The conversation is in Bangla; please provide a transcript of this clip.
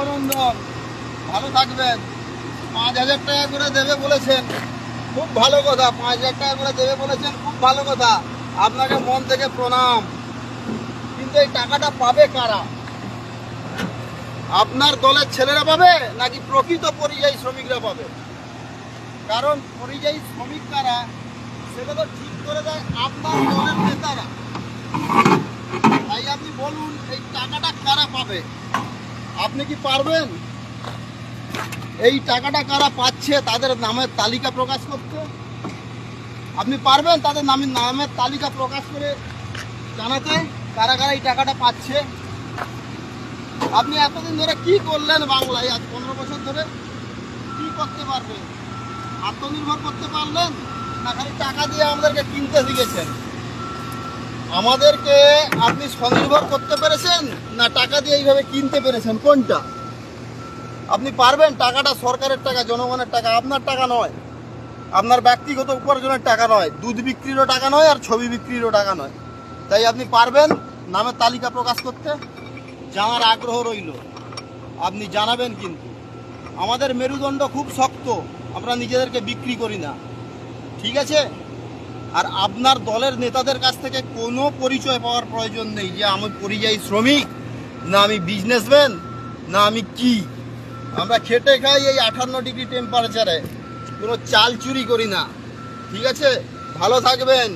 শুভনন্দন, ভালো থাকবেন। 5,000 টাকা করে দেবে বলেছেন, খুব ভালো কথা। 5,000 টাকা করে দেবে বলেছেন, খুব ভালো কথা। আপনাকে মন থেকে প্রণাম। কিন্তু এই টাকাটা পাবে কারা? আপনার দলের ছেলেরা পাবে নাকি প্রকৃত পরিযায়ী শ্রমিকরা পাবে? কারণ পরিযায়ী শ্রমিক কারা সেটা তো ঠিক করে দেয় আপনার দলের নেতারা। তাই আপনি বলুন এই টাকাটা কারা পাবে? আপনি কি পারবেন এই টাকাটা কারা পাচ্ছে তাদের নামের তালিকা প্রকাশ করতে? আপনি পারবেন তাদের নামের তালিকা প্রকাশ করে জানাতে কারা কারা এই টাকাটা পাচ্ছে? আপনি এতদিন ধরে কি করলেন বাংলায়? আজ 15 বছর ধরে কি করতে পারবেন? আত্মনির্ভর করতে পারলেন না খালি টাকা দিয়ে আমাদেরকে কিনতে শিখেছেন? আমাদেরকে আপনি স্বনির্ভর করতে পেরেছেন না টাকা দিয়ে এইভাবে কিনতে পেরেছেন? কোনটা? আপনি পারবেন? টাকাটা সরকারের টাকা, জনগণের টাকা, আপনার টাকা নয়, আপনার ব্যক্তিগত উপার্জনের টাকা নয়, দুধ বিক্রিরও টাকা নয়, আর ছবি বিক্রিরও টাকা নয়। তাই আপনি পারবেন নামের তালিকা প্রকাশ করতে? জানার আগ্রহ রইল, আপনি জানাবেন। কিন্তু আমাদের মেরুদণ্ড খুব শক্ত, আমরা নিজেদেরকে বিক্রি করি না, ঠিক আছে? আর আপনার দলের নেতাদের কাছ থেকে কোনো পরিচয় পাওয়ার প্রয়োজন নেই যে আমি পরিযায়ী শ্রমিক, না আমি বিজনেসম্যান, না আমি কি। আমরা খেটে খাই এই 58 ডিগ্রি টেম্পারেচারে, কোনো চাল চুরি করি না, ঠিক আছে? ভালো থাকবেন।